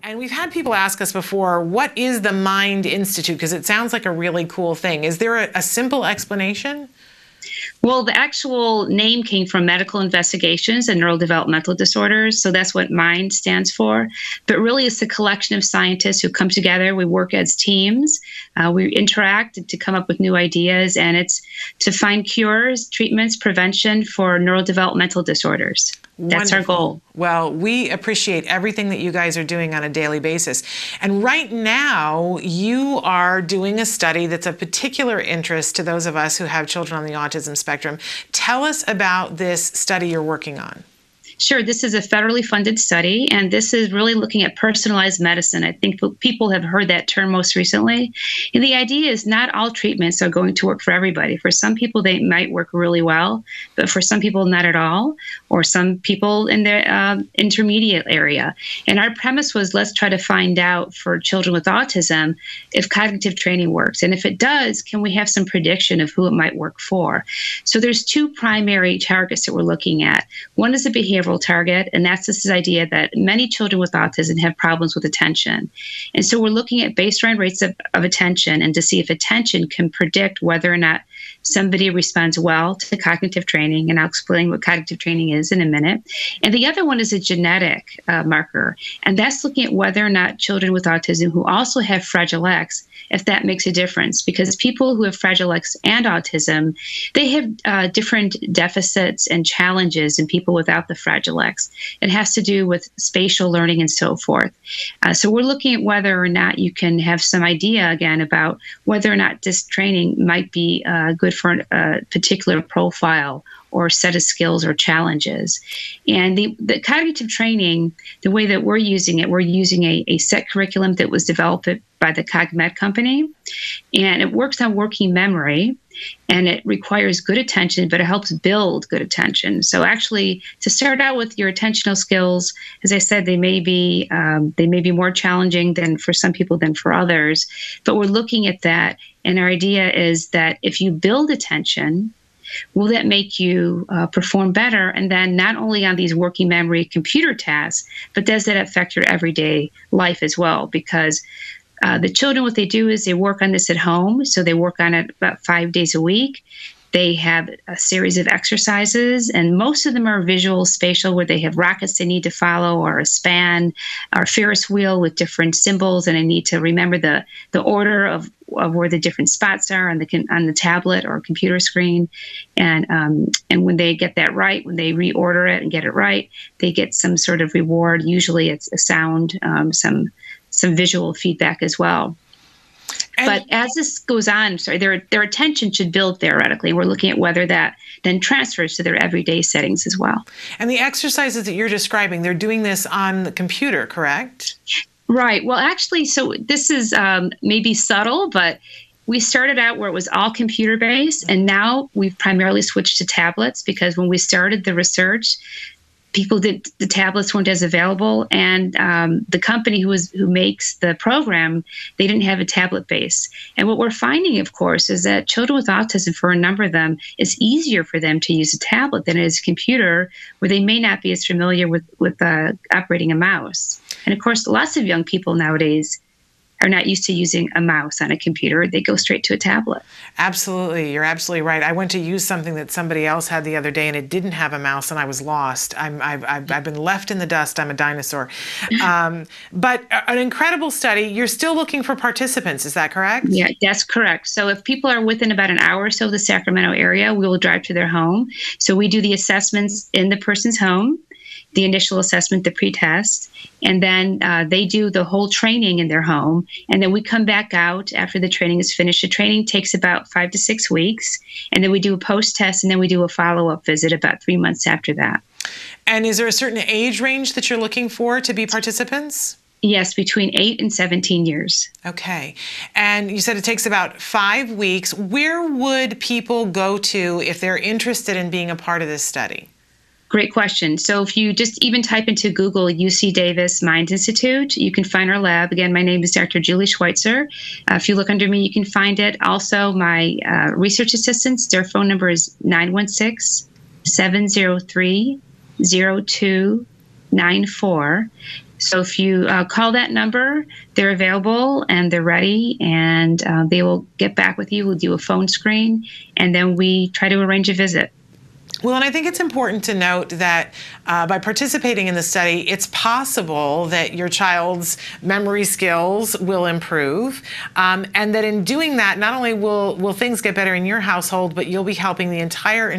And we've had people ask us before, what is the Mind Institute? Because it sounds like a really cool thing. Is there a simple explanation? Well, the actual name came from medical investigations and neurodevelopmental disorders. So that's what MIND stands for. But really, it's a collection of scientists who come together. We work as teams. We interact to come up with new ideas. And it's to find cures, treatments, prevention for neurodevelopmental disorders. That's Wonderful. our goal. Well, we appreciate everything that you guys are doing on a daily basis. And right now, you are doing a study that's of particular interest to those of us who have children on the autism spectrum. Tell us about this study you're working on. Sure. This is a federally funded study, and this is really looking at personalized medicine. I think people have heard that term most recently. And the idea is not all treatments are going to work for everybody. For some people, they might work really well, but for some people, not at all, or some people in the intermediate area. And our premise was, let's try to find out for children with autism if cognitive training works. And if it does, can we have some prediction of who it might work for? So there's two primary targets that we're looking at. One is a behavioral target, and that's this idea that many children with autism have problems with attention. And so we're looking at baseline rates of attention and to see if attention can predict whether or not somebody responds well to cognitive training. And I'll explain what cognitive training is in a minute. And the other one is a genetic marker, and that's looking at whether or not children with autism who also have Fragile X, if that makes a difference. Because people who have Fragile X and autism, they have different deficits and challenges than people without the Fragile X. It has to do with spatial learning and so forth. So we're looking at whether or not you can have some idea, again, about whether or not this training might be good for a particular profile or set of skills or challenges. And the cognitive training, the way that we're using it, we're using a set curriculum that was developed by the Cognition company. And it works on working memory, and it requires good attention, but it helps build good attention. So actually, to start out with your attentional skills, as I said, they may be more challenging than for some people than for others. But we're looking at that, and our idea is that if you build attention, will that make you perform better? And then not only on these working memory computer tasks, but does that affect your everyday life as well? Because the children, what they do is they work on this at home. So they work on it about 5 days a week. They have a series of exercises, and most of them are visual, spatial, where they have rockets they need to follow, or a span, or a Ferris wheel with different symbols, and I need to remember the order of where the different spots are on the tablet or computer screen. And when they get that right, when they reorder it and get it right, they get some sort of reward. Usually it's a sound, some visual feedback as well. But as this goes on, their attention should build theoretically. We're looking at whether that then transfers to their everyday settings as well. And the exercises that you're describing, they're doing this on the computer, correct? Right. Well, actually, so this is maybe subtle, but we started out where it was all computer-based, and now we've primarily switched to tablets because when we started the research, the tablets weren't as available, and the company who makes the program, they didn't have a tablet base. And what we're finding, of course, is that children with autism, for a number of them, it's easier for them to use a tablet than it is a computer, where they may not be as familiar with operating a mouse. And of course, lots of young people nowadays are not used to using a mouse on a computer. They go straight to a tablet. Absolutely. You're absolutely right. I went to use something that somebody else had the other day, and it didn't have a mouse, and I was lost. I've been left in the dust. I'm a dinosaur. But an incredible study. You're still looking for participants. Is that correct? Yeah, that's correct. So if people are within about an hour or so of the Sacramento area, we will drive to their home. So we do the assessments in the person's home, the initial assessment, the pre-test, and then they do the whole training in their home. And then we come back out after the training is finished. The training takes about 5 to 6 weeks. And then we do a post-test, and then we do a follow-up visit about 3 months after that. And is there a certain age range that you're looking for to be participants? Yes, between 8 and 17 years. Okay. And you said it takes about 5 weeks. Where would people go to if they're interested in being a part of this study? Great question. So if you just even type into Google UC Davis Mind Institute, you can find our lab. Again, my name is Dr. Julie Schweitzer. If you look under me, you can find it. Also, my research assistants, their phone number is 916-703-0294. So if you call that number, they're available and they're ready, and they will get back with you. We'll do a phone screen, and then we try to arrange a visit. Well, and I think it's important to note that by participating in the study, it's possible that your child's memory skills will improve, and that in doing that, not only will things get better in your household, but you'll be helping the entire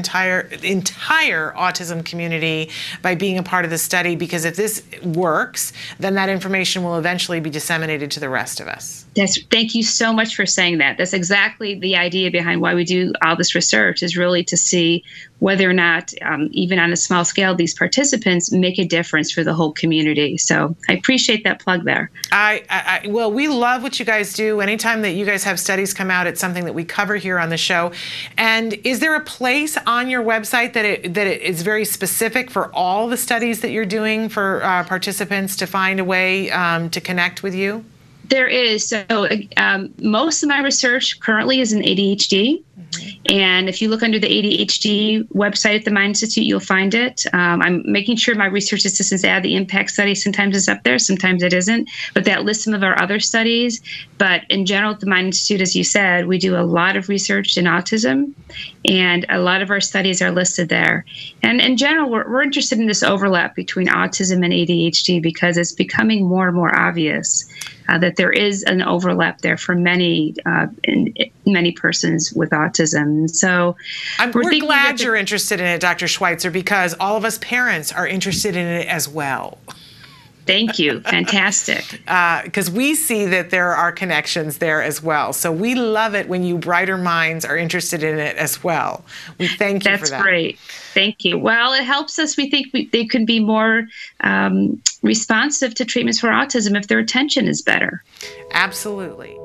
autism community by being a part of the study, because if this works, then that information will eventually be disseminated to the rest of us. Thank you so much for saying that. That's exactly the idea behind why we do all this research, is really to see whether or not, even on a small scale, these participants make a difference for the whole community. So I appreciate that plug there. Well, we love what you guys do. Anytime that you guys have studies come out, it's something that we cover here on the show. And is there a place on your website that it is very specific for all the studies that you're doing for participants to find a way to connect with you? There is. So most of my research currently is in ADHD. And if you look under the ADHD website at the Mind Institute, you'll find it. I'm making sure my research assistants add the impact study. Sometimes it's up there, sometimes it isn't. But that lists some of our other studies. But in general, at the Mind Institute, as you said, we do a lot of research in autism, and a lot of our studies are listed there. And in general, we're interested in this overlap between autism and ADHD because it's becoming more and more obvious that there is an overlap there for many persons with autism. So we're glad you're interested in it, Dr. Schweitzer, because all of us parents are interested in it as well. Thank you. Fantastic. Because we see that there are connections there as well. So we love it when you brighter minds are interested in it as well. We thank you for that. That's great. Thank you. Well, it helps us. We think they could be more responsive to treatments for autism if their attention is better. Absolutely.